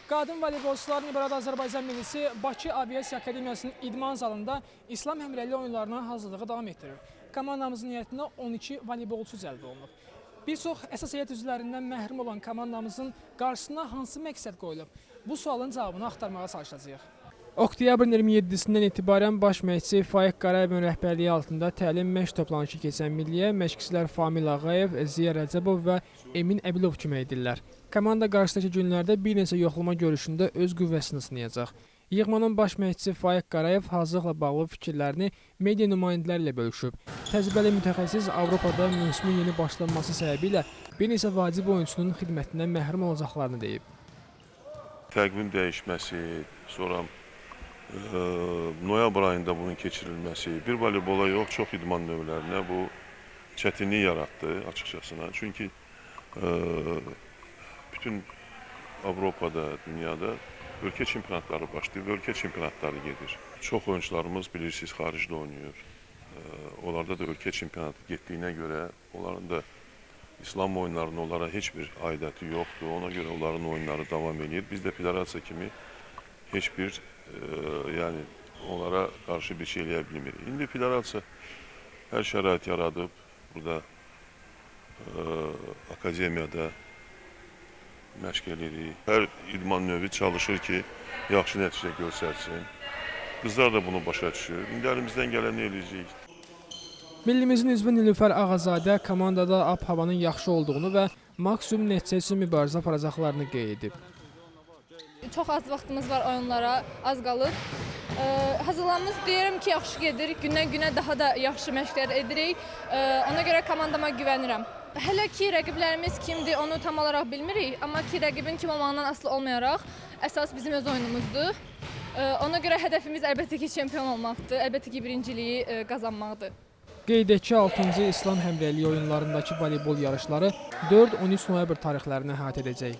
Qadın voleybolçuların İbarət Azərbaycan millisi Bakı Aviasiya Akademiyasının idman zalında İslam Həmrəyli oyunlarına hazırlığı davam etdirir. Komandamızın heyətinə 12 voleybolçu cəlb olunub. Bir çox əsas heyət üzvlərindən məhrum olan komandamızın qarşısına hansı məqsəd qoyulub? Bu sualın cavabını axtarmağa çalışacağıq. Oktyabrın 27-sindən etibarən baş məşqçi Faiq Qarayevin rəhbərliyi altında təlim məşq toplanışı keçən milliyə məşqçilər Famil Ağayev, Ziya Rəcəbov və Emin Əbilov kömək edirlər. Komanda qarşıdakı günlərdə bir neçə yoxlama görüşündə öz qüvvəsini sınayacaq. Yığmanın baş məşqçisi Faiq Qarayev hazırlıqla bağlı fikirlərini media nümayəndələri ilə bölüşüb. Təcrübəli mütəxəssis Avropada mövsümün yeni başlanması səbəbilə bir neçə vacib oyunçunun xidmətindən məhrum olacaqlarını deyib. Təqvim dəyişməsi, sonra noyabr ayında bunun keçirilməsi, bir voleybola yox, çox idman növlərinə bu çətinlik yaratdı açıqçasına. Çünki bütün Avropada, dünyada ölkə çempionatları başlayıb, ölkə çempionatları gedir. Çox oyuncularımız bilirsiniz, xaricdə oynayır. Onlarda da ölkə çempionatı getdiyinə görə, onların da İslam oyunlarının onlara heç bir aidiyyəti yoxdur. Ona görə onların oyunları davam edir. Biz də federasiya kimi heç bir yəni onlara qarşı bir şey eləyə bilmirik. İndi federasiya hər şərait yaradıb, burada akademiyada məşq edirik. Hər idman növü çalışır ki, yaxşı nəticə göstərsin. Qızlar da bunu başa düşür. İndi əlimizdən gələni eləyəcəyik. Millimizin üzvü Nilüfər Ağazadə komandada ab-havanın yaxşı olduğunu və maksimum nəticə üçün mübarizə aparacaqlarını qeyd edib. Çox az vaxtımız var oyunlara, az qalıb. Hazırlanmamız deyirəm ki, yaxşı gedir. Gündən-günə daha da yaxşı məşqlər edirik. Ona görə komandama güvənirəm. Hələ ki, rəqiblərimiz kimdir, onu tam olaraq bilmirik. Amma ki, rəqibin kim olmağından asılı olmayaraq, əsas bizim öz oyunumuzdur. Ona görə hədəfimiz əlbəttə ki, çempion olmaqdır. Əlbəttə ki, birinciliyi qazanmaqdır. Qeyd edək ki, 6-cı İslam Həmrəyliyi oyunlarındakı voleybol yarışları 4-13 noyabr tarixlərini əhatə edəcək.